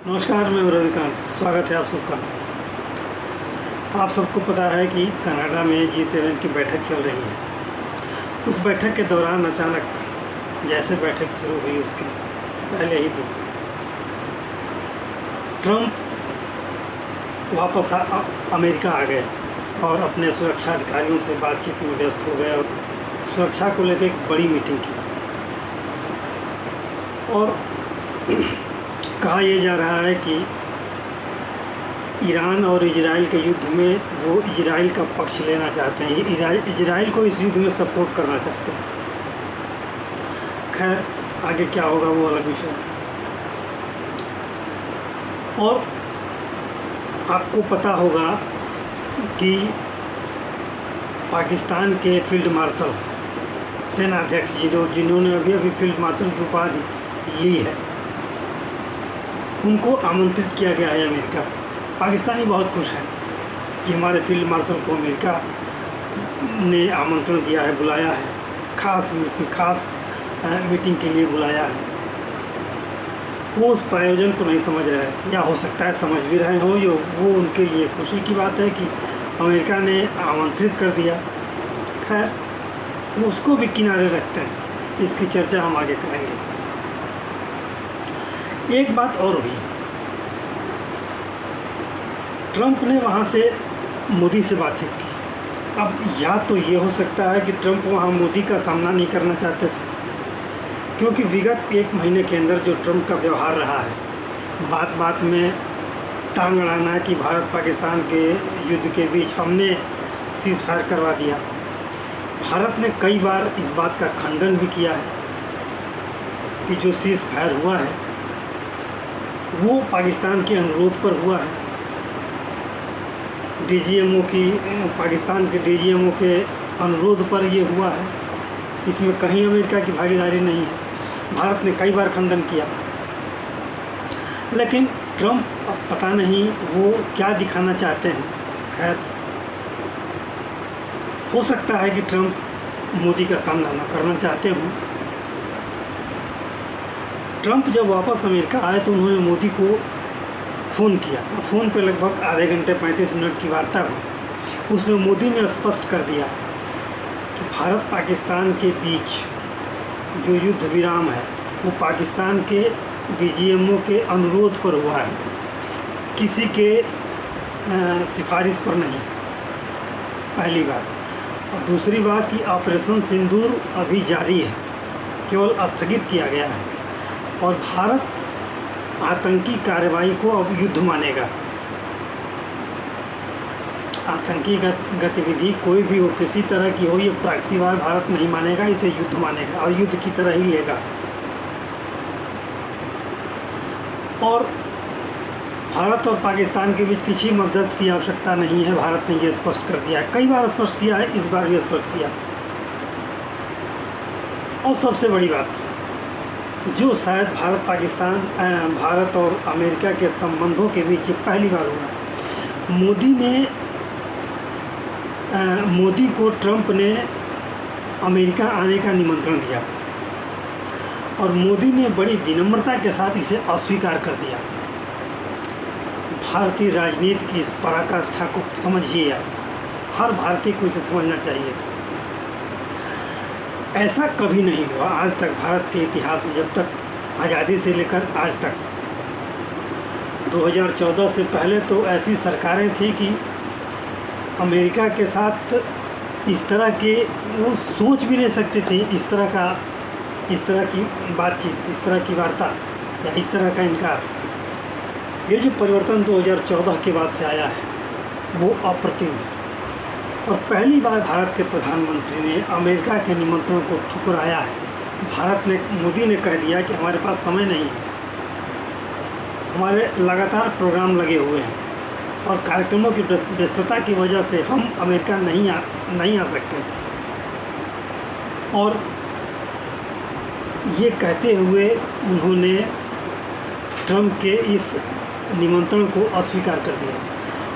नमस्कार, मैं रविकांत। स्वागत है आप सबका। आप सबको पता है कि कनाडा में G7 की बैठक चल रही है। उस बैठक के दौरान अचानक जैसे बैठक शुरू हुई उसके पहले ही दिन ट्रंप वापस अमेरिका आ गए और अपने सुरक्षा अधिकारियों से बातचीत में व्यस्त हो गए और सुरक्षा को लेकर एक बड़ी मीटिंग की। और कहा यह जा रहा है कि ईरान और इजराइल के युद्ध में वो इजराइल का पक्ष लेना चाहते हैं, इजराइल को इस युद्ध में सपोर्ट करना चाहते हैं। खैर, आगे क्या होगा वो अलग विषय है। और आपको पता होगा कि पाकिस्तान के फील्ड मार्शल सेनाध्यक्ष जिन्होंने अभी फील्ड मार्शल की उपाधि ली है, उनको आमंत्रित किया गया है अमेरिका। पाकिस्तानी बहुत खुश हैं कि हमारे फील्ड मार्शल को अमेरिका ने आमंत्रण दिया है, बुलाया है, खास मीटिंग के लिए बुलाया है। वो उस प्रायोजन को नहीं समझ रहे हैं, या हो सकता है समझ भी रहे हों। वो उनके लिए खुशी की बात है कि अमेरिका ने आमंत्रित कर दिया। खैर, वो उसको भी किनारे रखते हैं। इसकी चर्चा हम आगे करेंगे। एक बात और हुई, ट्रंप ने वहाँ से मोदी से बातचीत की। अब या तो ये हो सकता है कि ट्रंप वहाँ मोदी का सामना नहीं करना चाहते थे, क्योंकि विगत एक महीने के अंदर जो ट्रंप का व्यवहार रहा है, बात बात में टांग अड़ाना कि भारत पाकिस्तान के युद्ध के बीच हमने सीज़ फायर करवा दिया। भारत ने कई बार इस बात का खंडन भी किया है कि जो सीज़ फायर हुआ है वो पाकिस्तान के अनुरोध पर हुआ है। पाकिस्तान के डीजीएमओ के अनुरोध पर ये हुआ है। इसमें कहीं अमेरिका की भागीदारी नहीं है। भारत ने कई बार खंडन किया, लेकिन ट्रंप अब पता नहीं वो क्या दिखाना चाहते हैं। खैर, हो सकता है कि ट्रंप मोदी का सामना न करना चाहते हों। ट्रंप जब वापस अमेरिका आए तो उन्होंने मोदी को फ़ोन किया। फ़ोन पे लगभग आधे घंटे 35 मिनट की वार्ता हुई। उसमें मोदी ने स्पष्ट कर दिया कि भारत पाकिस्तान के बीच जो युद्ध विराम है वो पाकिस्तान के डीजीएमओ के अनुरोध पर हुआ है, किसी के सिफारिश पर नहीं। पहली बात। और दूसरी बात कि ऑपरेशन सिंदूर अभी जारी है, केवल स्थगित किया गया है। और भारत आतंकी कार्रवाई को अब युद्ध मानेगा। आतंकी गतिविधि कोई भी हो, किसी तरह की हो, ये प्रॉक्सीवार भारत नहीं मानेगा, इसे युद्ध मानेगा और युद्ध की तरह ही लेगा। और भारत और पाकिस्तान के बीच किसी मदद की आवश्यकता नहीं है। भारत ने ये स्पष्ट कर दिया है, कई बार स्पष्ट किया है, इस बार भी स्पष्ट किया। और सबसे बड़ी बात, जो शायद भारत और अमेरिका के संबंधों के बीच पहली बार हुआ, मोदी को ट्रंप ने अमेरिका आने का निमंत्रण दिया और मोदी ने बड़ी विनम्रता के साथ इसे अस्वीकार कर दिया। भारतीय राजनीति की इस पराकाष्ठा को समझिए आप। हर भारतीय को इसे समझना चाहिए। ऐसा कभी नहीं हुआ आज तक भारत के इतिहास में, जब तक आज़ादी से लेकर आज तक। 2014 से पहले तो ऐसी सरकारें थी कि अमेरिका के साथ इस तरह के वो सोच भी नहीं सकते थे, इस तरह की बातचीत, इस तरह की वार्ता या इस तरह का इनकार। ये जो परिवर्तन 2014 के बाद से आया है वो अप्रतिम है। और पहली बार भारत के प्रधानमंत्री ने अमेरिका के निमंत्रण को ठुकराया है। मोदी ने कह दिया कि हमारे पास समय नहीं है, हमारे लगातार प्रोग्राम लगे हुए हैं और कार्यक्रमों की व्यस्तता की वजह से हम अमेरिका नहीं आ सकते। और ये कहते हुए उन्होंने ट्रंप के इस निमंत्रण को अस्वीकार कर दिया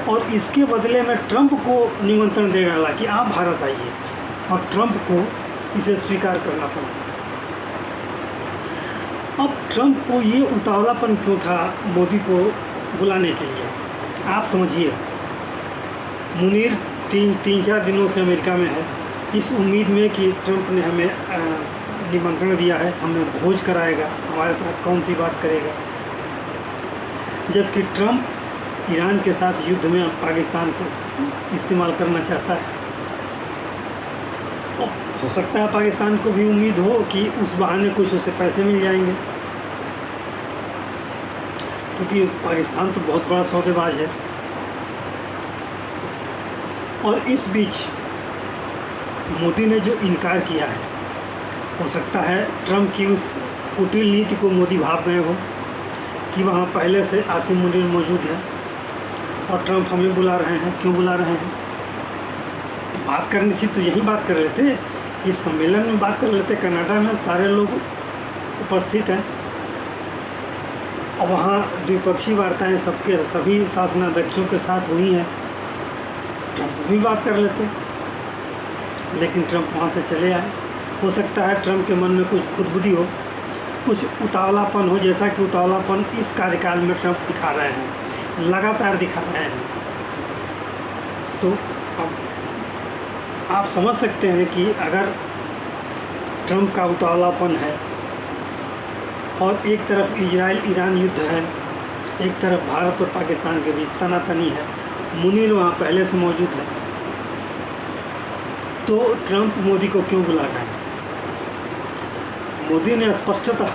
और इसके बदले में ट्रंप को निमंत्रण दे डाला कि आप भारत आइए, और ट्रंप को इसे स्वीकार करना पड़ा। अब ट्रंप को ये उतावलापन क्यों था मोदी को बुलाने के लिए? आप समझिए, मुनीर तीन चार दिनों से अमेरिका में है, इस उम्मीद में कि ट्रंप ने हमें निमंत्रण दिया है, हमें भोज कराएगा, हमारे साथ कौन सी बात करेगा। जबकि ट्रंप ईरान के साथ युद्ध में पाकिस्तान को इस्तेमाल करना चाहता है। हो सकता है पाकिस्तान को भी उम्मीद हो कि उस बहाने कुछ उसे पैसे मिल जाएंगे, क्योंकि पाकिस्तान तो बहुत बड़ा सौदेबाज है। और इस बीच मोदी ने जो इनकार किया है, हो सकता है ट्रंप की उस कुटिल नीति को मोदी भाप गए हो कि वहाँ पहले से आसिम मुनीर मौजूद है और ट्रंप हमें बुला रहे हैं। क्यों बुला रहे हैं? बात करनी थी तो यही बात कर लेते, इस सम्मेलन में बात कर लेते। कनाडा में सारे लोग उपस्थित हैं और वहाँ द्विपक्षीय वार्ताएं सभी शासनाध्यक्षों के साथ हुई हैं, ट्रंप भी बात कर लेते। लेकिन ट्रंप वहाँ से चले आए। हो सकता है ट्रंप के मन में कुछ खुदबुदी हो, कुछ उतावलापन हो, जैसा कि उतावलापन इस कार्यकाल में ट्रंप दिखा रहे हैं, लगातार दिखा रहे हैं। तो अब आप समझ सकते हैं कि अगर ट्रंप का उतावलापन है और एक तरफ इजराइल ईरान युद्ध है, एक तरफ भारत और पाकिस्तान के बीच तनातनी है, मुनीर वहाँ पहले से मौजूद है, तो ट्रंप मोदी को क्यों बुला रहे हैं? मोदी ने स्पष्टतः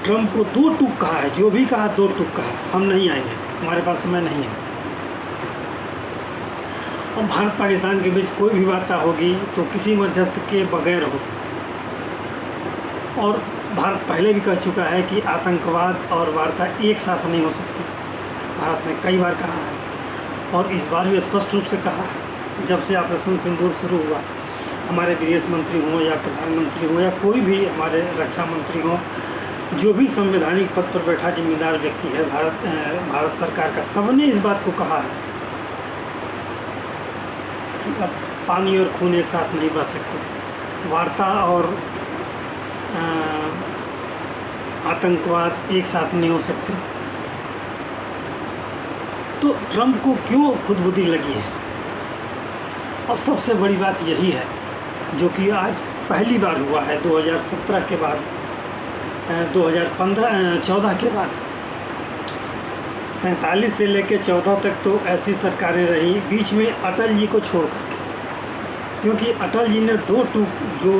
ट्रंप को दो टूक कहा है, जो भी कहा दो टूक कहा, हम नहीं आएंगे, हमारे पास समय नहीं है। और भारत पाकिस्तान के बीच कोई भी वार्ता होगी तो किसी मध्यस्थ के बगैर होगी। और भारत पहले भी कह चुका है कि आतंकवाद और वार्ता एक साथ नहीं हो सकती। भारत ने कई बार कहा है और इस बार भी स्पष्ट रूप से कहा है। जब से ऑपरेशन सिंदूर शुरू हुआ, हमारे विदेश मंत्री हों या प्रधानमंत्री हों या कोई भी हमारे रक्षा मंत्री हों, जो भी संवैधानिक पद पर बैठा जिम्मेदार व्यक्ति है भारत सरकार का, सबने इस बात को कहा है कि अब पानी और खून एक साथ नहीं बह सकते, वार्ता और आतंकवाद एक साथ नहीं हो सकते। तो ट्रंप को क्यों खुदबुदी लगी है? और सबसे बड़ी बात यही है, जो कि आज पहली बार हुआ है 2017 के बाद, 2014 के बाद। 47 से लेकर 14 तक तो ऐसी सरकारें रही, बीच में अटल जी को छोड़ करके, क्योंकि अटल जी ने दो टूक, जो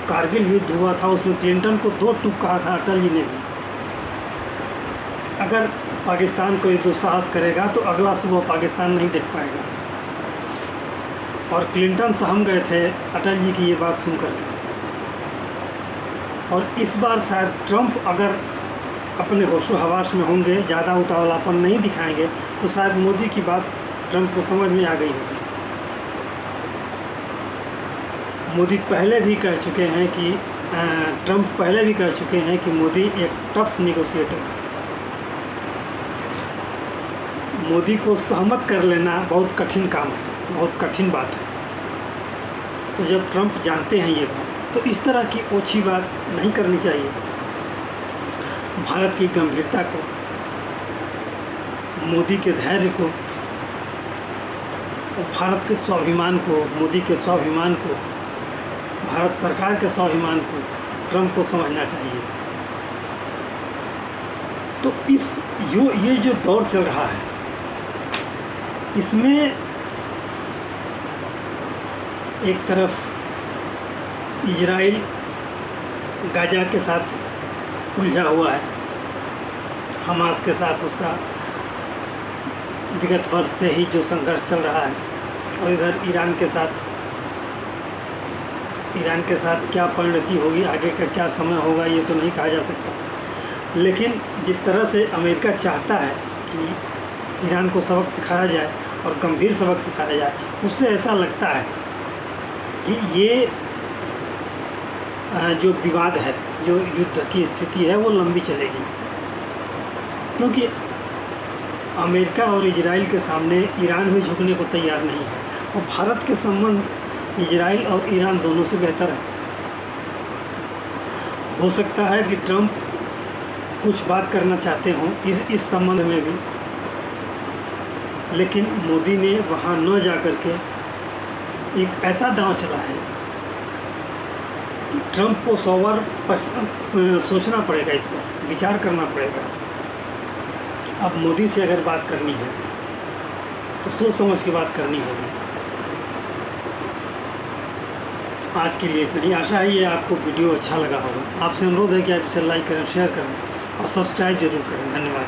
कारगिल युद्ध हुआ था उसमें क्लिंटन को दो टूक कहा था अटल जी ने भी, अगर पाकिस्तान कोई दुस्साहस करेगा तो अगला सुबह पाकिस्तान नहीं देख पाएगा। और क्लिंटन सहम गए थे अटल जी की ये बात सुन करके। और इस बार शायद ट्रंप अगर अपने होशो हवास में होंगे, ज़्यादा उतावलापन नहीं दिखाएंगे, तो शायद मोदी की बात ट्रंप को समझ में आ गई होगी। मोदी पहले भी कह चुके हैं कि ट्रंप पहले भी कह चुके हैं कि मोदी एक टफ निगोशिएटर है। मोदी को सहमत कर लेना बहुत कठिन काम है, बहुत कठिन बात है। तो जब ट्रंप जानते हैं ये बात, तो इस तरह की ओछी बात नहीं करनी चाहिए। भारत की गंभीरता को, मोदी के धैर्य को, भारत के स्वाभिमान को, मोदी के स्वाभिमान को, भारत सरकार के स्वाभिमान को ट्रंप को समझना चाहिए। तो ये जो दौर चल रहा है, इसमें एक तरफ इजराइल गाजा के साथ उलझा हुआ है, हमास के साथ उसका विगत वर्ष से ही जो संघर्ष चल रहा है, और इधर ईरान के साथ क्या परिणति होगी, आगे का क्या समय होगा, ये तो नहीं कहा जा सकता। लेकिन जिस तरह से अमेरिका चाहता है कि ईरान को सबक सिखाया जाए और गंभीर सबक सिखाया जाए, उससे ऐसा लगता है कि ये जो विवाद है, जो युद्ध की स्थिति है, वो लंबी चलेगी। क्योंकि अमेरिका और इजराइल के सामने ईरान भी झुकने को तैयार नहीं है, और भारत के संबंध इजराइल और ईरान दोनों से बेहतर है। हो सकता है कि ट्रंप कुछ बात करना चाहते हों इस संबंध में भी, लेकिन मोदी ने वहाँ न जा कर के एक ऐसा दांव चला है कि ट्रंप को 100 बार सोचना पड़ेगा, इस पर विचार करना पड़ेगा। अब मोदी से अगर बात करनी है तो सोच समझ के बात करनी होगी। आज के लिए इतना ही। आशा है ये आपको वीडियो अच्छा लगा होगा। आपसे अनुरोध है कि आप इसे लाइक करें, शेयर करें और सब्सक्राइब जरूर करें। धन्यवाद।